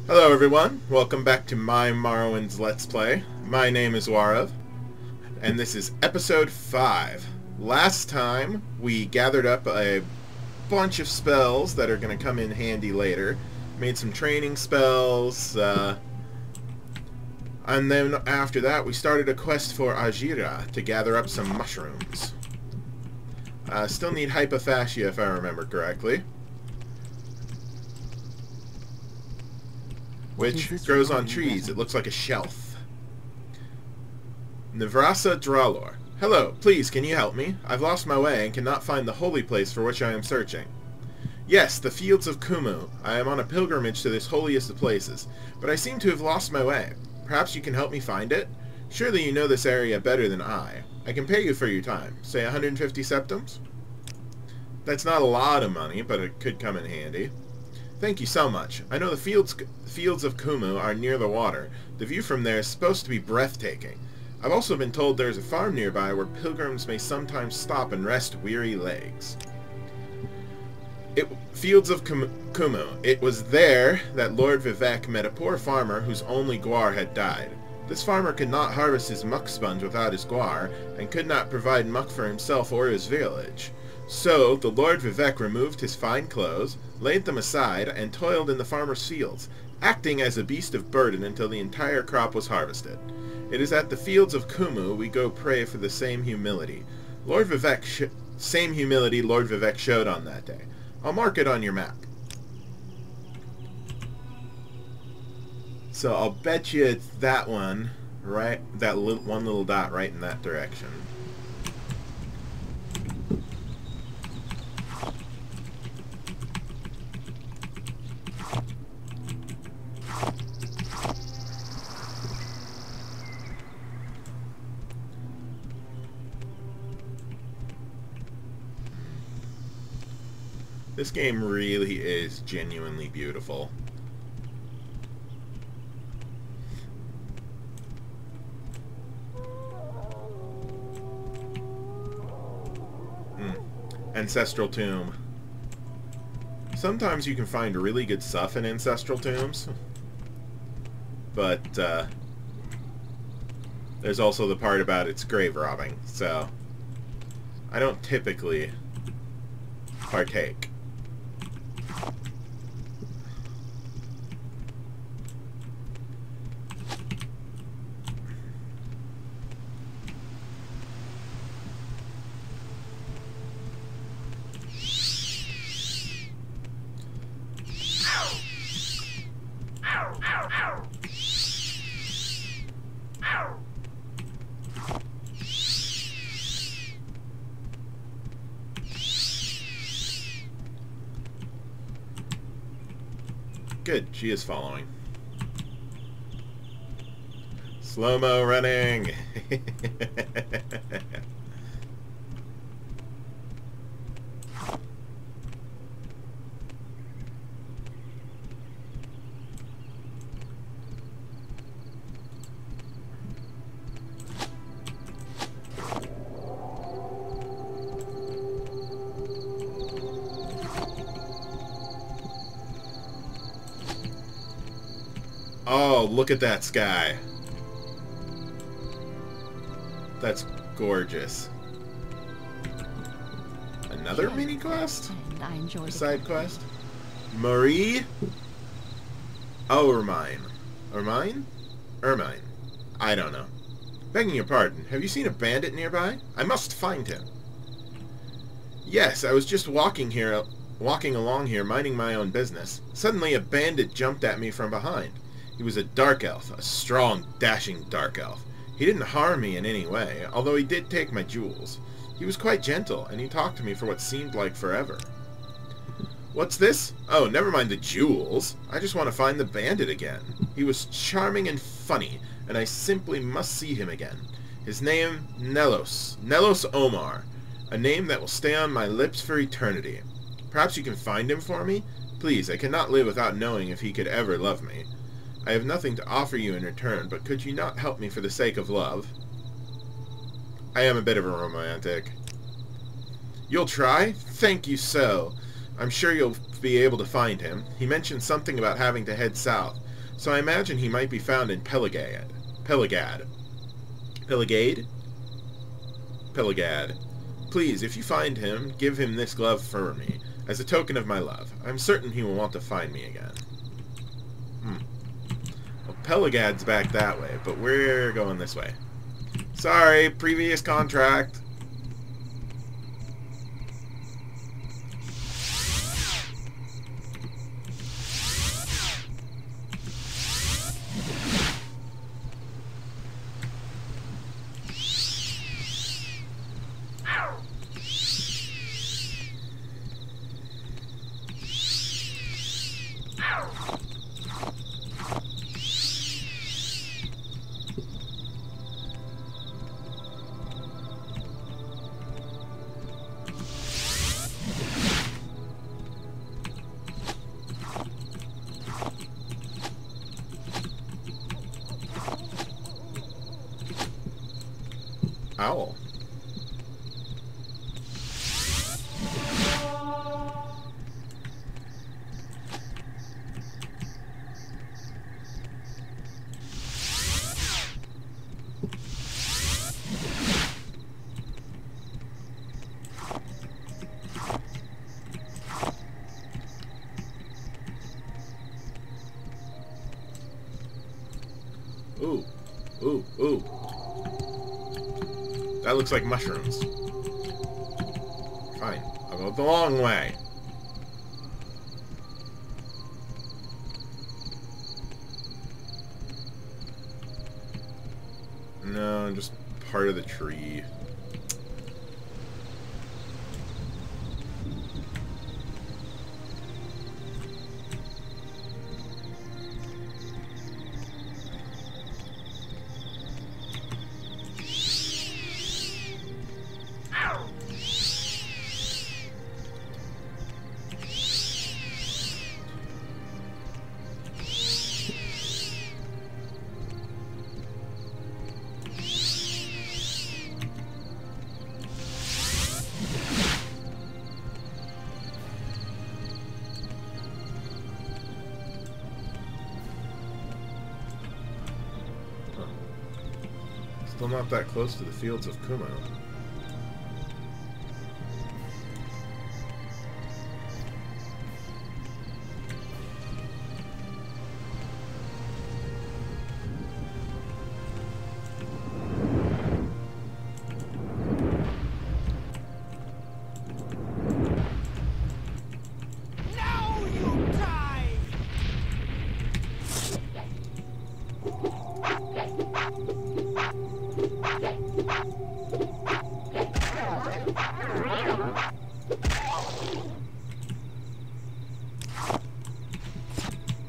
Hello everyone, welcome back to my Morrowind's Let's Play. My name is Warav, and this is episode 5. Last time, we gathered up a bunch of spells that are going to come in handy later. Made some training spells, and then after that we started a quest for Ajira to gather up some mushrooms. Still need hypophagia if I remember correctly. Which grows on trees. It looks like a shelf. Nevrasa Dralor. Hello, please, can you help me? I've lost my way and cannot find the holy place for which I am searching. Yes, the fields of Kumu. I am on a pilgrimage to this holiest of places, but I seem to have lost my way. Perhaps you can help me find it? Surely you know this area better than I. I can pay you for your time. Say 150 septums? That's not a lot of money, but it could come in handy. Thank you so much. I know the fields of Kumu are near the water. The view from there is supposed to be breathtaking. I've also been told there is a farm nearby where pilgrims may sometimes stop and rest weary legs. Fields of Kumu. It was there that Lord Vivek met a poor farmer whose only guar had died. This farmer could not harvest his muck sponge without his guar, and could not provide muck for himself or his village. So, the Lord Vivek removed his fine clothes, laid them aside, and toiled in the farmer's fields, acting as a beast of burden until the entire crop was harvested. It is at the fields of Kumu we go pray for the same humility. Lord Vivek showed on that day. I'll mark it on your map. So I'll bet you it's that one, right? That one little dot right in that direction. This game really is genuinely beautiful. Ancestral Tomb. Sometimes you can find really good stuff in Ancestral Tombs, but there's also the part about its grave robbing, so I don't typically partake. Good, she is following. Slow-mo running! Oh, look at that sky. That's gorgeous. Another mini quest? Side quest? Marie? Oh, Ermine. Ermine? Ermine. I don't know. Begging your pardon, have you seen a bandit nearby? I must find him. Yes, I was just walking along here, minding my own business. Suddenly a bandit jumped at me from behind. He was a dark elf, a strong, dashing dark elf. He didn't harm me in any way, although he did take my jewels. He was quite gentle, and he talked to me for what seemed like forever. What's this? Oh, never mind the jewels. I just want to find the bandit again. He was charming and funny, and I simply must see him again. His name, Nelos. Nelos Omar. A name that will stay on my lips for eternity. Perhaps you can find him for me? Please, I cannot live without knowing if he could ever love me. I have nothing to offer you in return, but could you not help me for the sake of love? I am a bit of a romantic. You'll try? Thank you so. I'm sure you'll be able to find him. He mentioned something about having to head south. So I imagine he might be found in Pelagad. Pelagad. Pelagade? Pelagad. Please, if you find him, give him this glove for me, as a token of my love. I'm certain he will want to find me again. Well, Pelagad's back that way, but we're going this way. Sorry, previous contract. Owl. Ooh. Ooh. Ooh. That looks like mushrooms. Fine. I'll go the long way. No, just part of the tree. Still not that close to the fields of Kumo.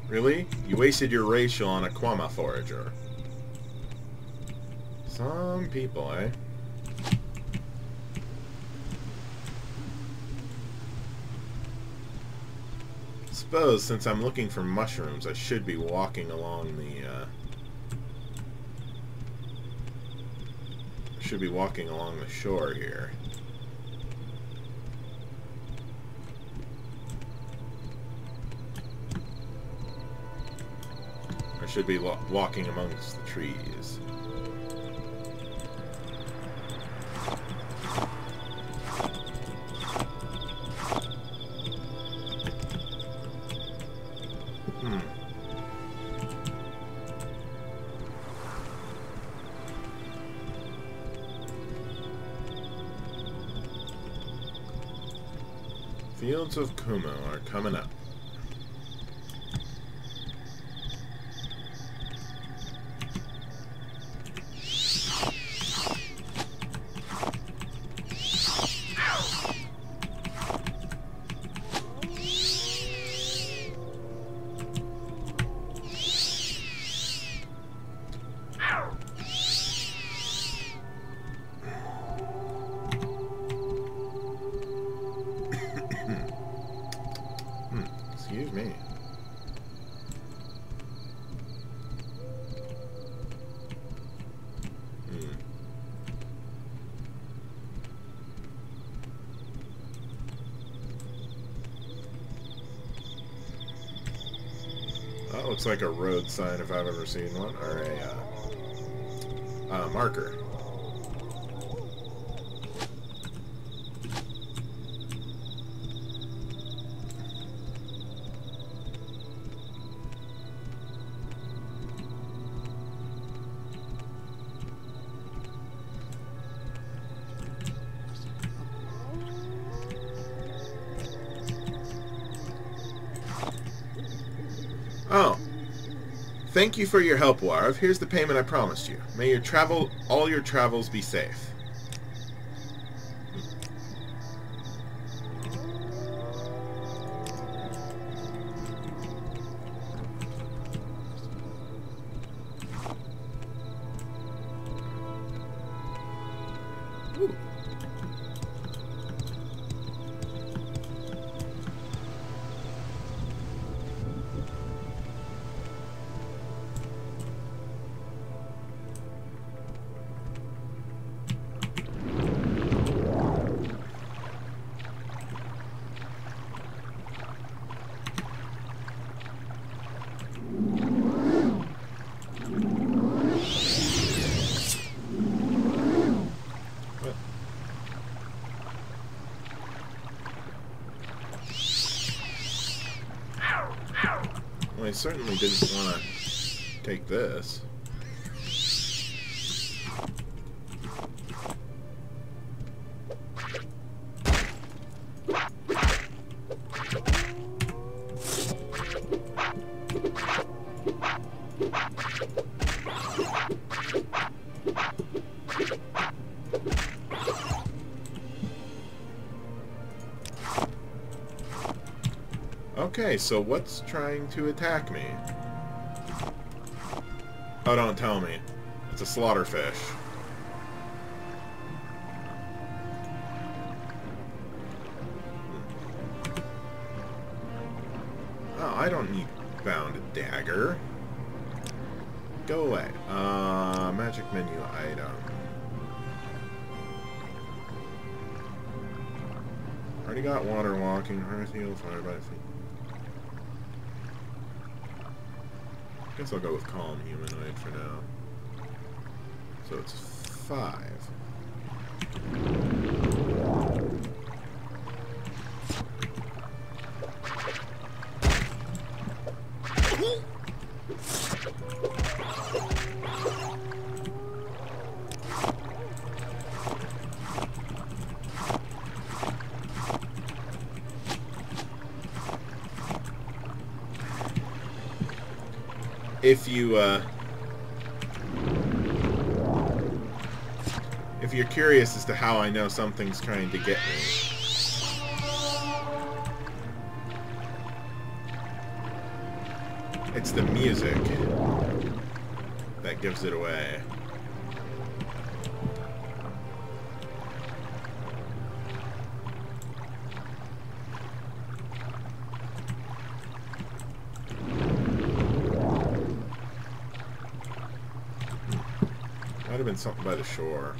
Really? You wasted your racial on a Kwama forager. Some people, eh? Suppose since I'm looking for mushrooms, I should be walking along the shore here. I should be walking amongst the trees. Fields of Kumo are coming up. looks like a road sign if I've ever seen one, or a marker. Oh. Thank you for your help, Warv. Here's the payment I promised you. May all your travels be safe. Ooh. Well, I certainly didn't want to take this. Okay, so what's trying to attack me? Oh, don't tell me. It's a slaughterfish. Oh, I don't need bound dagger. Go away. Magic menu item. Already got water walking, hearth heal, fire by feet. Guess I'll go with calm humanoid for now. So it's 5. If you're curious as to how I know something's trying to get me, it's the music that gives it away. Might have been something by the shore.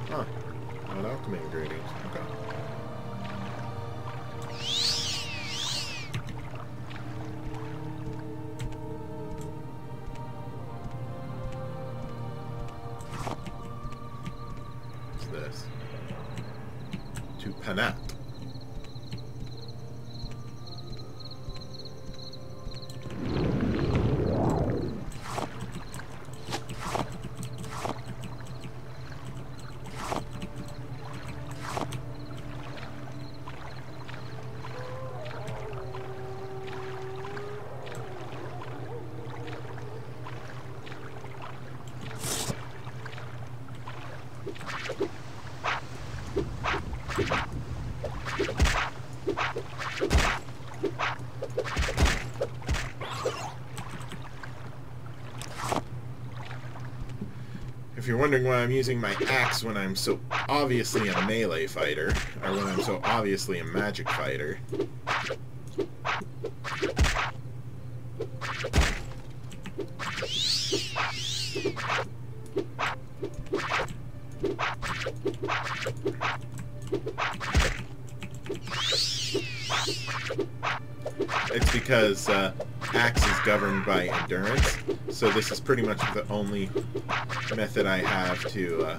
Huh. Not alchemy ingredients. Okay. What's this? To Panat. If you're wondering why I'm using my axe when I'm so obviously a melee fighter, or when I'm so obviously a magic fighter, it's because axe is governed by endurance, so this is pretty much the only method I have to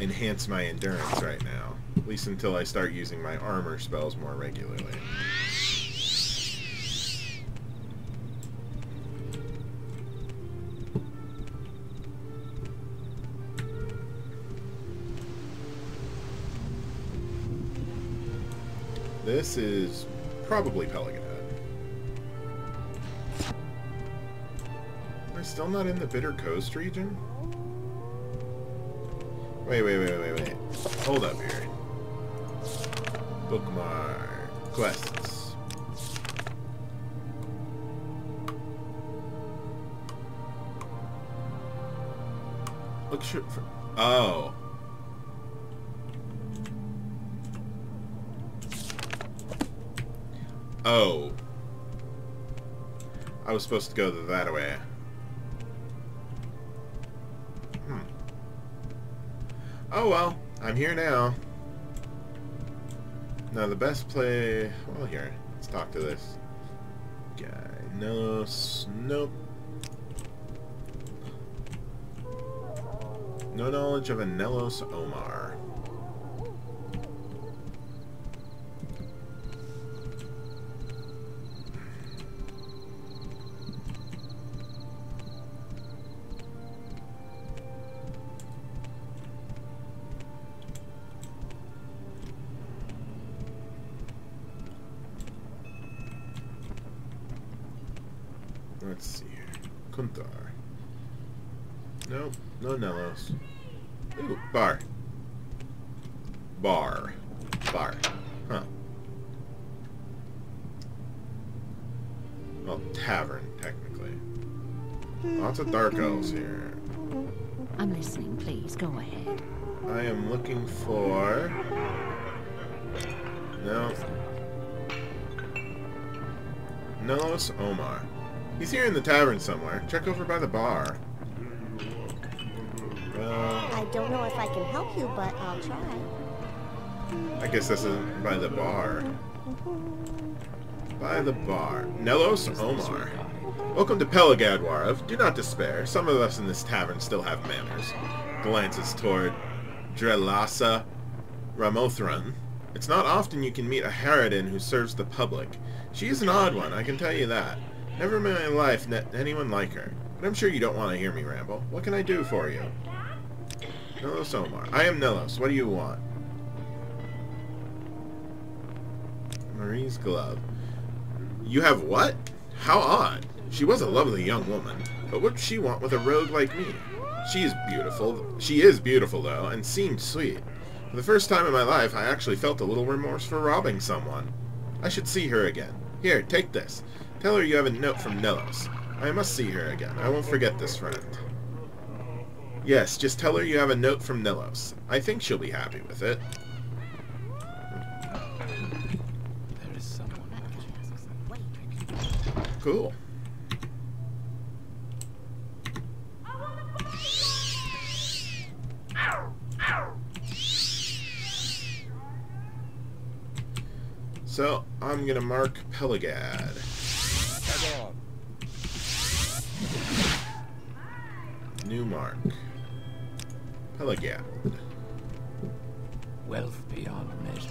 enhance my endurance right now, at least until I start using my armor spells more regularly. This is probably Peligad. Am I still not in the Bitter Coast region? Wait. Hold up here. Bookmark. Quests. Look for... Oh. Oh. I was supposed to go that way. Oh well, I'm here now. Now the best play... Well, here. Let's talk to this guy. Nelos. Nope. No knowledge of a Nelos Omar. Let's see here. Kuntar. Nope, no Nelos. Ooh, bar. Bar. Huh. Well, tavern, technically. Lots of dark elves here. I'm listening, please. Go ahead. I am looking for... No. Nelos Omar. He's here in the tavern somewhere. Check over by the bar. I don't know if I can help you, but I'll try. I guess this is by the bar. By the bar. Nelos Omar. Welcome to Peligad, Warav. Do not despair. Some of us in this tavern still have manners. Glances toward Drelasa Ramothran. It's not often you can meet a harridan who serves the public. She is an odd one, I can tell you that. Never in my life met anyone like her. But I'm sure you don't want to hear me ramble. What can I do for you? Nelos Omar. I am Nelos. What do you want? Marie's glove. You have what? How odd. She was a lovely young woman. But what does she want with a rogue like me? She is beautiful, though, and seemed sweet. For the first time in my life, I actually felt a little remorse for robbing someone. I should see her again. Here, take this. Tell her you have a note from Nelos. I must see her again. I won't forget this, friend. Yes, just tell her you have a note from Nelos. I think she'll be happy with it. There is someone watching. Cool. So, I'm gonna mark Peligad. New mark. Peligad. Wealth beyond measure.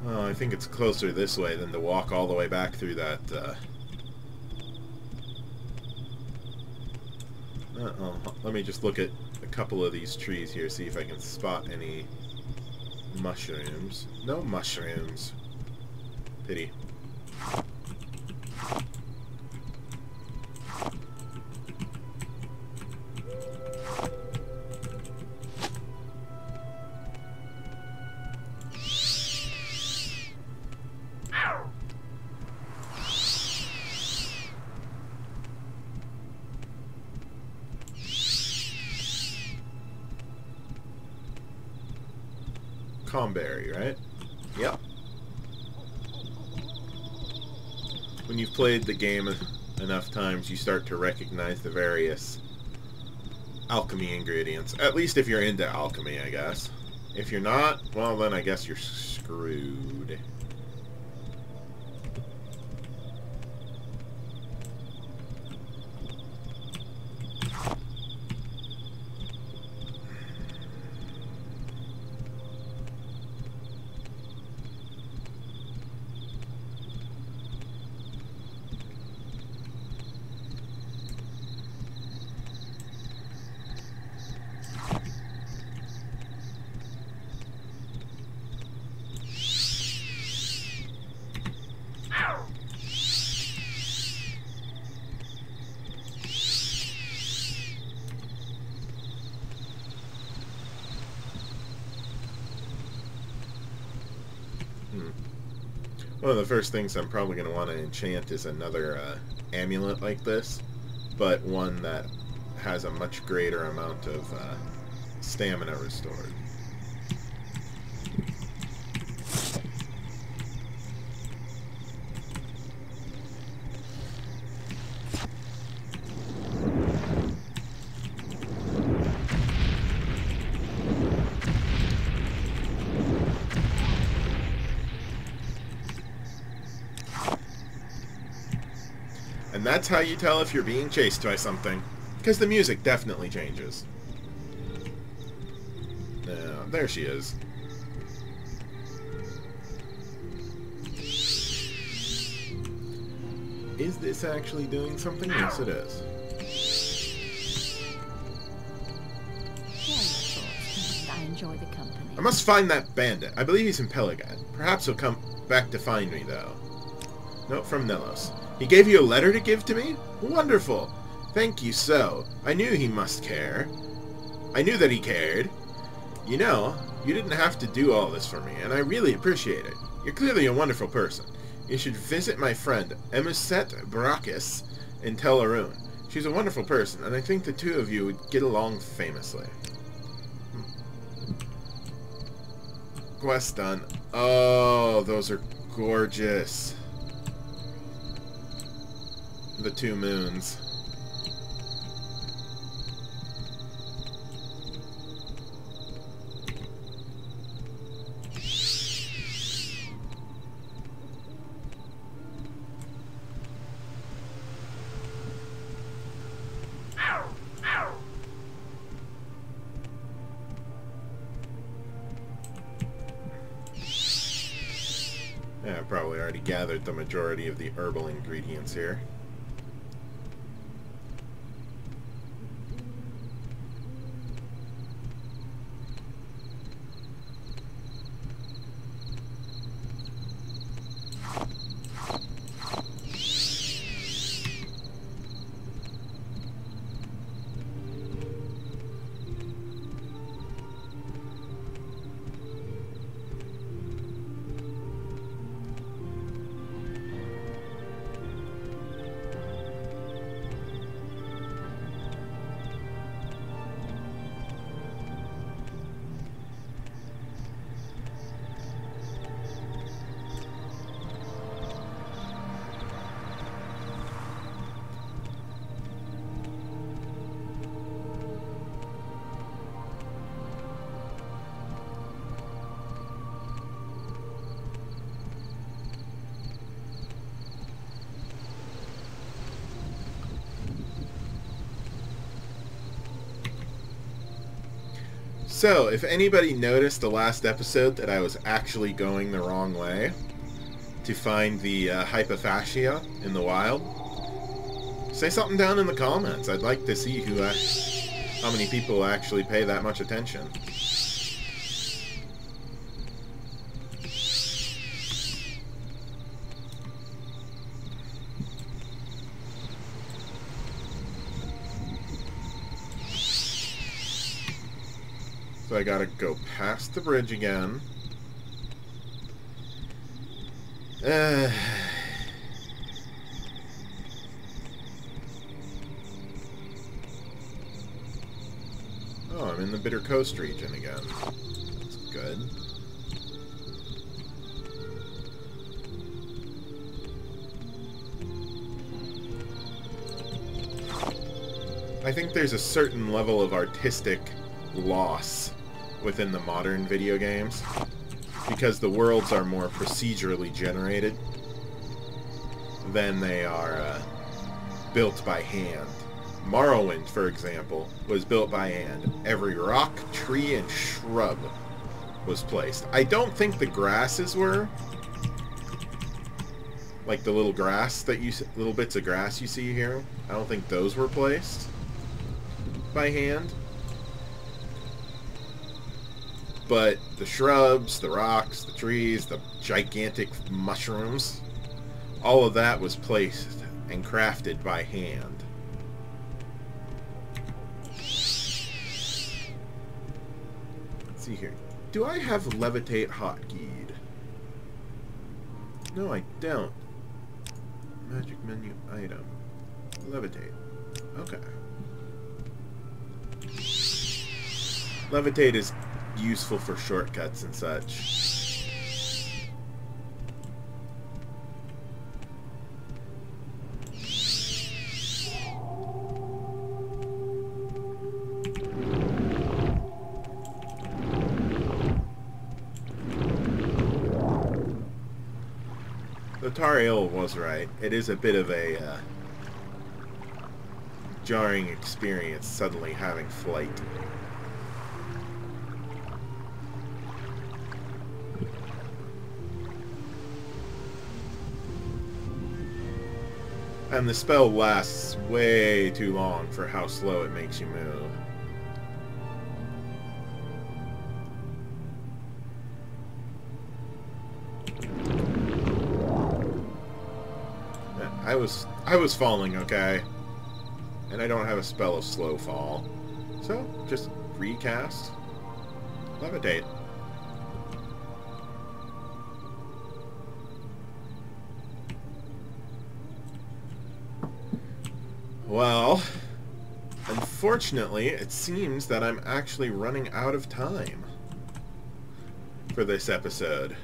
Oh, I think it's closer this way than to walk all the way back through that, let me just look at a couple of these trees here, see if I can spot any mushrooms. No mushrooms. Pity. Comberry, right? Yep. When you've played the game enough times, you start to recognize the various alchemy ingredients. At least if you're into alchemy, I guess. If you're not, well then I guess you're screwed. One of the first things I'm probably going to want to enchant is another amulet like this, but one that has a much greater amount of stamina restored. And that's how you tell if you're being chased by something. Because the music definitely changes. There she is. Is this actually doing something? Yes, it is. I enjoy the company. I must find that bandit. I believe he's in Pelagat. Perhaps he'll come back to find me, though. Note from Nelos. He gave you a letter to give to me? Wonderful. Thank you so. I knew he must care. I knew that he cared. You know, you didn't have to do all this for me, and I really appreciate it. You're clearly a wonderful person. You should visit my friend, Emiset Brakis, in Tel Arun. She's a wonderful person, and I think the two of you would get along famously. Quest done. Oh, those are gorgeous. The two moons. Yeah, I've probably already gathered the majority of the herbal ingredients here. So, if anybody noticed the last episode that I was actually going the wrong way to find the hypophagia in the wild, say something down in the comments. I'd like to see how many people actually pay that much attention. So I gotta go past the bridge again. Oh, I'm in the Bitter Coast region again. That's good. I think there's a certain level of artistic loss within the modern video games because the worlds are more procedurally generated than they are built by hand. Morrowind, for example, was built by hand. Every rock, tree, and shrub was placed. I don't think the grasses were. Like the little grass that little bits of grass you see here. I don't think those were placed by hand. But the shrubs, the rocks, the trees, the gigantic mushrooms, all of that was placed and crafted by hand. Let's see here. Do I have levitate hotkeyed? No, I don't. Magic menu item. Levitate. Okay. Levitate is useful for shortcuts and such. The Tariel was right. It is a bit of a jarring experience suddenly having flight. And the spell lasts way too long for how slow it makes you move. I was falling, okay? And I don't have a spell of slow fall. So, just recast. Levitate. Well, unfortunately, it seems that I'm actually running out of time for this episode.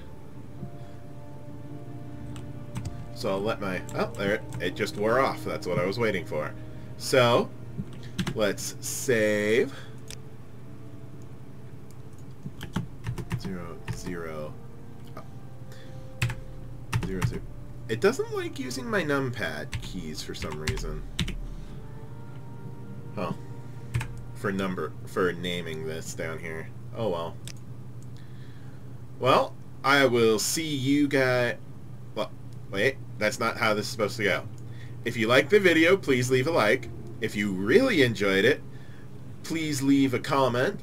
So I'll let my... Oh, there it just wore off. That's what I was waiting for. So, let's save. 0, 0. Oh. 0, 0. It doesn't like using my numpad keys for some reason. Oh. For naming this down here. Oh well. Well, I will see you guys... Well, wait. That's not how this is supposed to go. If you liked the video, please leave a like. If you really enjoyed it, please leave a comment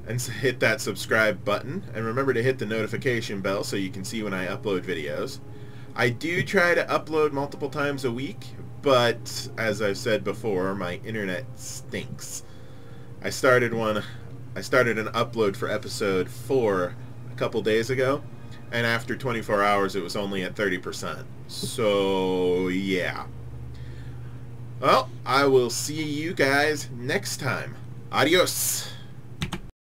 and hit that subscribe button. And remember to hit the notification bell so you can see when I upload videos. I do try to upload multiple times a week, but as I've said before, my internet stinks. I started an upload for episode 4 a couple days ago, and after 24 hours it was only at 30%. So, yeah. Well, I will see you guys next time. Adios!